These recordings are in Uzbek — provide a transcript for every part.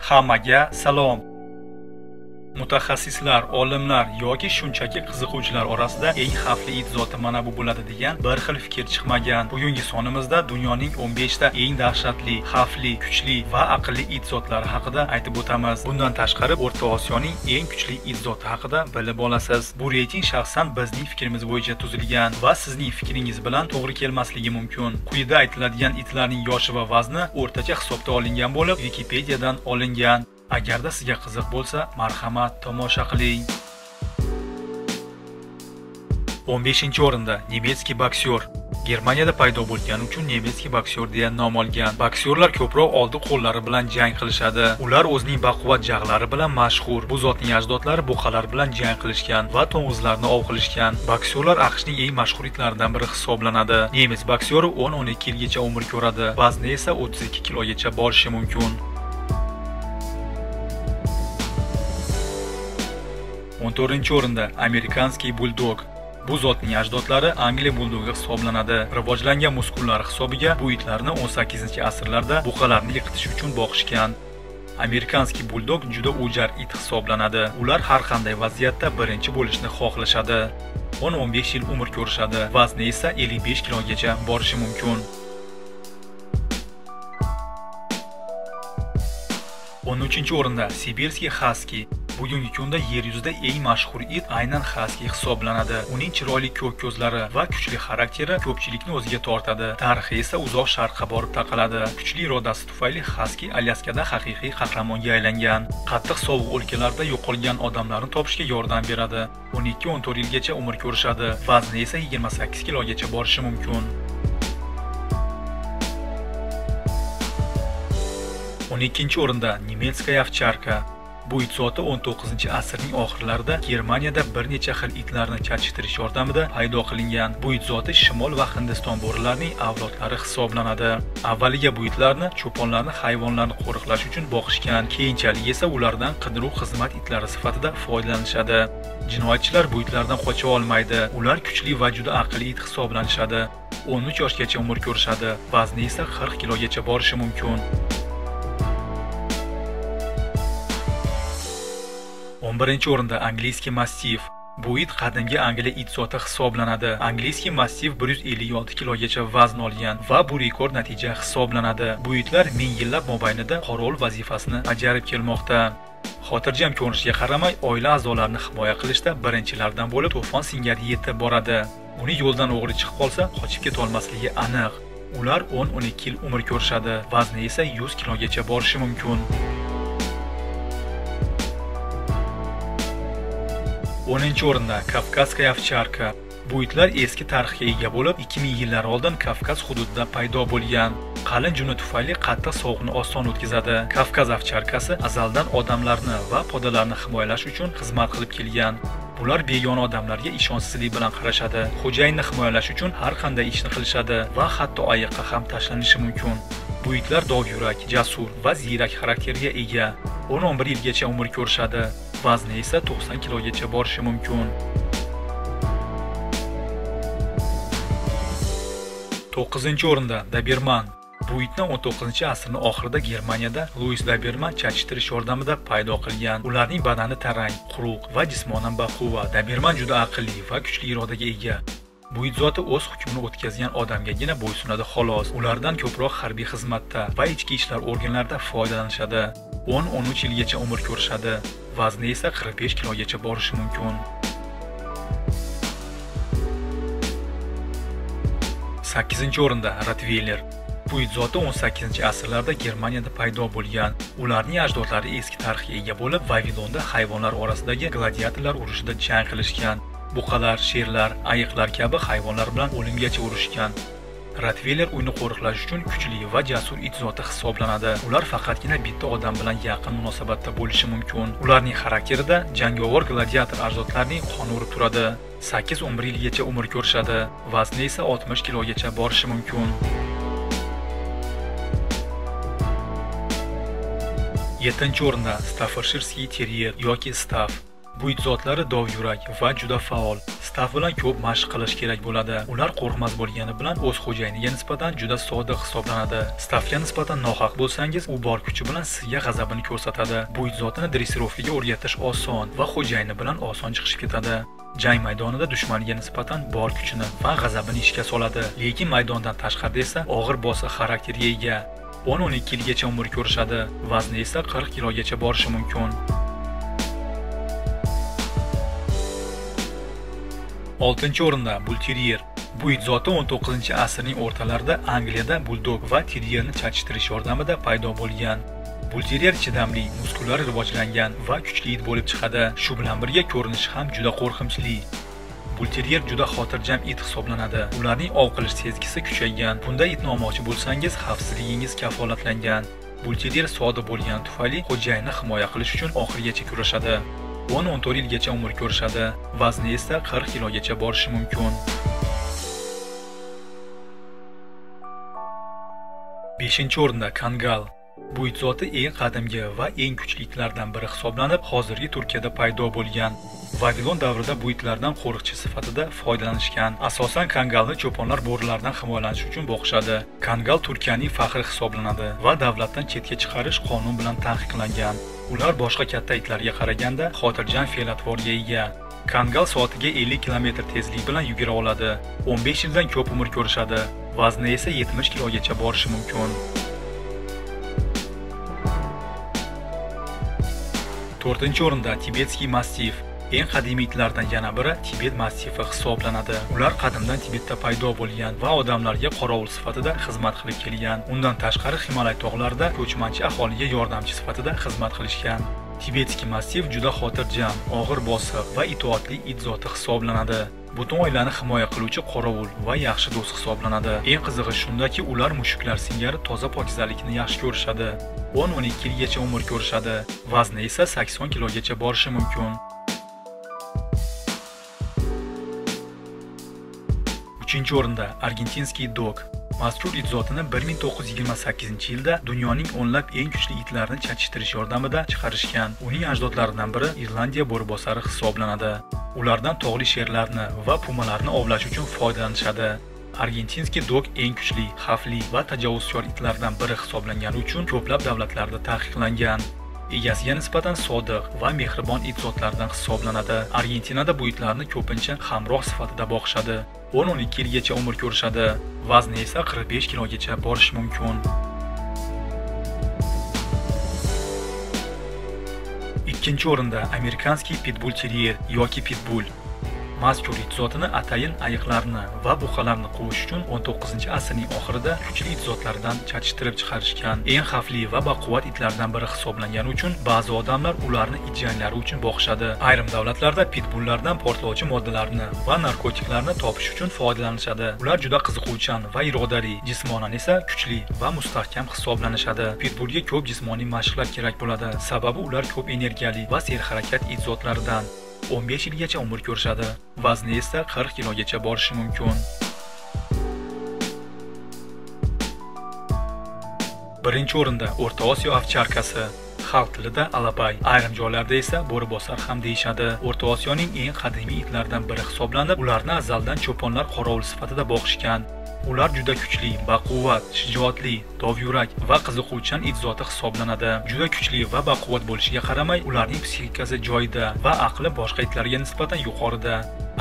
Hammaga salom. Mutaxassislar, olimlar yoki shunchaki qiziquvchilar orasida eng xavfli it zoti mana bu bo'ladi degan bir xil fikr chiqmagan. Bugungi sonimizda dunyoning 15 ta eng dahshatli, xavfli, kuchli va aqlli it zotlari haqida aytib o'tamiz. Bundan tashqari O'rta Osiyoning eng kuchli it zoti haqida bilib olasiz. Bu reyting shaxsan bizning fikrimiz bo'yicha tuzilgan va sizning fikringiz bilan to'g'ri kelmasligi mumkin. Quyida aytiladigan itlarning yoshi va vazni o'rtacha hisobda olingan bo'lib, Wikipediadan olingan. Agarda sizga qiziq bo'lsa, marhamat tomosha qiling. 15-o'rinda Nemetskiy boksyor. Germaniyada paydo bo'lgani uchun Nemetskiy boksyor deya nom olgan. Boksyorlar ko'proq oldi qo'llari bilan jang qilishadi. Ular o'zining baquvvat jag'lari bilan mashhur. Bu zotning ajdodlari buqalar bilan jang qilishgan va to'ng'izlarni ov qilishgan. Boksyorlar AQShning eng mashhur itlaridan biri hisoblanadi. Nemis boksyori 10-12 yilgacha umr ko'radi. Vazni esa 32 kilogacha borishi mumkin. 14-o'rinda Amerikanskiy buldog. Bu zotning ajdodlari Angliya buldogi hisoblanadi. Rivojlangan muskullari hisobiga bu itlarni 18-asrlarda buqalarni yiqitish uchun boqishgan. Amerikanskiy buldog juda o'jar it hisoblanadi. Ular har qanday vaziyatda birinchi bo'lishni xohlashadi. 10-15 yil umr ko'rishadi. Vazni esa 55 kilogacha borishi mumkin. 13-o'rinda Sibirskiy Husky. Bugungi kunda yer yuzida eng mashhur it aynan Husky hisoblanadi. Uning chiroyli ko'k ko'zlari va kuchli xarakteri ko'pchilikni o'ziga tortadi. Tarixi esa uzoq sharqqa borib taqaladi. Kuchli irodasi tufayli Husky Alyaskada haqiqiy qahramonga aylangan. Qattiq sovuq o'lkalarda yo'qolgan odamlarni topishga yordam beradi. 12-14 yilgacha umr ko'rishadi. Vazni esa 28 kilogacha borishi mumkin. 12-o'rinda Nemetskaya ovcharka. Bu it zoti 19-asrning oxirlarida Germaniyada bir necha xil itlarni chalchishtirish yordamida paydo qilingan. Bu it zoti Shimol va Hindiston bo'rilarining avlodlari hisoblanadi. Avvaliga bu itlarni cho'ponlarni hayvonlarni qo'riqlash uchun boqishgan, keyinchalik esa ulardan qidiruv xizmat itlari sifatida foydalanishadi. Jinoyatchilar bu itlardan qocha olmaydi. Ular kuchli va juda aqlli it hisoblanishadi. 13 yoshgacha umr ko'rishadi. Vazni esa 40 kilogacha borishi mumkin. 11-o'rinda Angliyskiy mastiff. Bu it qadimgi Angliya it zoti hisoblanadi. Angliyskiy mastiff 156 kilogacha vazn olgan va bu rekord natija hisoblanadi. Bu itlar ming yillar mobaynida qorovul vazifasini bajarib kelmoqda. Xotirjam ko'rinishiga qaramay, oila a'zolarini himoya qilishda birinchilardan bo'lib to'fon singari yetib boradi. Uni yo'ldan o'g'ri chiqib qolsa, qochib keta olmasligi aniq. Ular 10-12 yil umr ko'rishadi. Vazni esa 100 kilogacha borishi mumkin. 10-o'rinda Kavkazskaya ovcharka. Bu itlar eski tarixga ega bo'lib, 2000 yillar oldin Kavkaz hududida paydo bo'lgan. Qalin juni tufayli qattiq sovuqni oson o'tkazadi. Kavkaz ovcharkasi azaldan odamlarni va podalarni himoyalash uchun xizmat qilib kelgan. Bular begona odamlarga ishonchsizlik bilan qarashadi. Xo'jayinni himoyalash uchun har qanday ishni qilishadi va hatto ayiqqa ham tashlanishi mumkin. Bu itlar dovyurak, jasur va ziyrak xarakterga ega. 10-11 yilgacha umr ko'rishadi. Vazni esa 90 kilogacha borishi mumkin. 9-o'rinda Doberman. Bu itni 19-asrning oxirida Germaniyada Louis Doberman chalchishtirish yordamida paydo qilgan. Ularning badani tarang, quruq va jismonan baquvvat. Doberman juda aqlli va kuchli irodaga ega. Bu it zoti o'z hukmini o'tkazgan odamgagina bo'ysunadi xolos. Ulardan ko'proq harbiy xizmatda va ichki ishlar organlarida foydalanishadi. 10-13 yilgacha umr ko'rishadi. Vazni esa 45 kilogacha borishi mumkin. 8-o'rinda Rottweiler. Bu it zoti 18-asrlarda Germaniyada paydo bo'lgan. Ularning ajdodlari eski tarixga ega bo'lib, Vavilonda hayvonlar orasidagi gladiatorlar urushida jang qilishgan. Buqalar, sherlar, ayiqlar kabi hayvonlar bilan o'limgacha urushgan. Rottweiler uyni qo'riqlash uchun kuchli va jasur it zoti hisoblanadi. Ular faqatgina bitta odam bilan yaqin munosabatda bo'lishi mumkin. Ularning xarakterida jangovar gladiator ajdodlarning qoni urib turadi. 8-11 yilgacha umr ko'rishadi. Vazni esa 60 kilogacha borishi mumkin. 7-o'rinda Staffordshire Terrier yoki Staff. Bu it zotlari dovyurak va juda faol. Staff bilan ko'p mashq qilish kerak bo'ladi. Ular qo'rqmas bo'lgani bilan o'z xo'jayiniga nisbatan juda sodiq hisoblanadi. Staffga nisbatan nohaq bo'lsangiz, u bor kuchi bilan sizga g'azabini ko'rsatadi. Bu it zotini dressirovkaga o'rgatish oson va xo'jayini bilan oson chiqishib ketadi. Jang maydonida dushmaniga nisbatan bor kuchini va g'azabini ishga soladi, lekin maydondan tashqarida esa og'ir bosiq xarakterga ega. 10-12 yilgacha umr ko'rishadi, vazni esa 40 kilogacha borishi mumkin. 6-o'rinda Bull Terrier. Bu it zoti 19-asrning o'rtalarida Angliyada buldog va terrierni chatishhtirish yordamida paydo bo'lgan. Bull Terrier chidamli, muskullari rivojlangan va kuchli it bo'lib chiqadi. Shu bilan birga ko'rinishi ham juda qo'rqinchli. Bull Terrier juda xotirjam it hisoblanadi. Ularning ov qilish sezgisi kuchaygan. Bunda itni olmoqchi bo'lsangiz, xavfsizligingiz kafolatlangan. Bull Terrier sodiq bo'lgani tufayli xo'jayinni himoya qilish uchun oxirigacha kurashadi. 10-14 yilgacha umr ko'rishadi, vazni esa 40 kilogacha borishi mumkin. 5-o'rinda Kangal. Bu it zoti eng qadimgi va eng kuchli itlardan biri hisoblanib, hozirgi Turkiyada paydo bo'lgan. Vavilon davrida bu itlardan qo'riqchi sifatida foydalanishgan. Asosan kangalni cho'ponlar bo'rilardan himoyalanish uchun boqishadi. Kangal Turkiyaning faxri hisoblanadi va davlatdan chetga chiqarish qonun bilan taqiqlangan. Ular boshqa katta itlarga qaraganda xotirjam fe'l-atvorga ega. Kangal soatiga 50 km tezlik bilan yugura oladi. 15 yildan ko'p umr ko'rishadi. Vazni esa 70 kilogacha borishi mumkin. 4-o'rinda Tibetskiy Mastiff. Eng qadimiy itlardan yana biri Tibet Mastifi hisoblanadi. Ular qadimdan Tibetda paydo bo'lgan va odamlarga qorovul sifatida xizmat qilib kelgan. Undan tashqari Himolay tog'larida ko'chmanchi aholiga yordamchi sifatida xizmat qilishgan. Tibetskiy Mastiff juda xotirjam, og'ir bosiq va itoatli it zoti hisoblanadi. Butun oilani himoya qiluvchi qorovul va yaxshi do'st hisoblanadi. Eng qizig'i shundaki, ular mushuklar singari toza pokizlikni yaxshi ko'rishadi. 10-12 yilgacha umr ko'rishadi, vazni esa 80 kilogacha borishi mumkin. 3-o'rinda Argentinskiy dog. Mazkur it zotini 1928-yilda dunyoning o'nlab eng kuchli itlarini chatishtirish yordamida chiqarishgan. Uning ajdodlaridan biri Irlandiya bo'ribosari hisoblanadi. Ulardan tog'li sherlarni va pumalarni ovlash uchun foydalanishadi. Argentinskiy dog eng kuchli, xavfli va tajovuzkor itlardan biri hisoblangani uchun ko'plab davlatlarda taqiqlangan. Egasiga nisbatan sodiq va mehribon it zotlaridan hisoblanadi. Argentinada bu itlarni ko'pincha hamroh sifatida boqishadi. 10-12 yilgacha umr ko'rishadi, vazni esa 45 kilogacha borishi mumkin. 2-o'rinda Amerikanskiy Pitbull Terrier yoki Pitbull. Mazkur it zotini atayin ayiqlarni va buqalarni quvish uchun 19-asrning oxirida kuchli it zotlaridan chatishtirib chiqarishgan. Eng xavfli va baquvvat itlardan biri hisoblangani uchun ba'zi odamlar ularni it janglari uchun boqishadi. Ayrim davlatlarda pitbullardan portlovchi moddalarni va narkotiklarni topish uchun foydalanishadi. Ular juda qiziquvchan va irodali, jismonan esa kuchli va mustahkam hisoblanishadi. Pitbullga ko'p jismoniy mashqlar kerak bo'ladi, sababi ular ko'p energiyali va serharakat it zotlaridan. 15 yilgacha umr ko'rishadi, vazni esa 40 kilogacha borishi mumkin. 1-o'rinda O'rta Osiyo ovcharkasi. Xalq tilida alabay, ayrim joylarda esa bo'ribosar ham deyishadi. O'rta Osiyoning eng qadimiy itlaridan biri hisoblanib, ularni azaldan cho'ponlar qorovul sifatida boqishgan. Ular juda kuchli, baquvvat, shijoatli, dovyurak va qiziquvchan it zoti hisoblanadi. Juda kuchli va baquvvat bo'lishiga qaramay, ularning psixikasi joyida va aqli boshqa itlarga nisbatan yuqorida.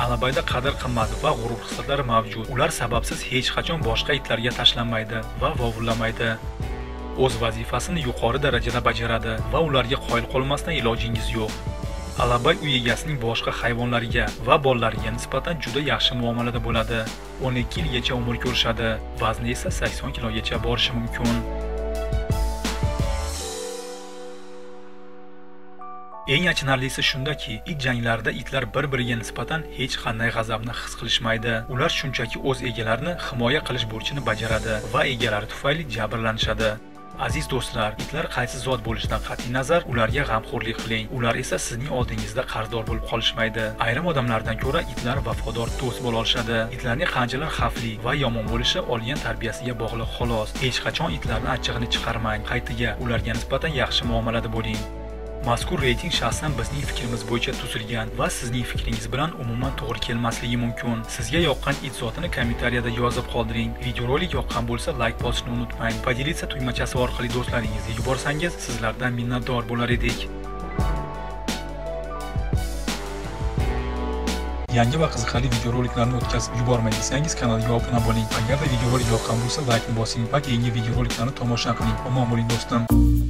Alabayda qadr-qimmat va g'urur hislatlari mavjud. Ular sababsiz hech qachon boshqa itlarga tashlanmaydi va vovullamaydi. O'z vazifasini yuqori darajada bajaradi va ularga qoyil qolmasdan ilojingiz yo'q. Alabay uy egasining boshqa hayvonlariga va bolalariga nisbatan juda yaxshi muomalada bo'ladi. 12 yilgacha umr ko'rishadi, vazni esa 80 kilogacha borishi mumkin. Eng achinarlisi shundaki, it janglarida itlar bir-biriga nisbatan hech qanday g'azabni his qilishmaydi. Ular shunchaki o'z egalarini himoya qilish burchini bajaradi va egalari tufayli jabrlanishadi. Aziz do'stlar, itlar qaysi zot bo'lishidan qat'iy nazar, ularga g'amxo'rlik qiling. Ular esa sizning oldingizda qarzdor bo'lib qolishmaydi. Ayrim odamlardan ko'ra itlar vafodor do'st bo'la olishadi. Itlarning qanchalar xavfli va yomon bo'lishi olgan tarbiyasiga bog'liq xolos. Hech qachon itlarning achchig'ini chiqarmang. Qaytiga ularga nisbatan yaxshi muomalada bo'ling. Mazkur reyting shaxsan bizning fikrimiz bo'yicha tuzilgan va sizning fikringiz bilan umuman to'g'ri kelmasligi mumkin. Sizga yoqqan it zotini kommentariyada yozib qoldiring. Videorolik yoqqan bo'lsa like bosishni unutmang. Podelиться tugmachasi orqali do'stlaringizga yuborsangiz, sizlardan minnatdor bo'lar edik. Yangi va qiziqarli videoroliklarni o'tkazib yubormay desangiz, kanalga obuna bo'ling. Agarda videorolik yoqqan bo'lsa, like ni bosing va keyingi videoroliklarni tomosha qiling. Omon bo'ling do'stim.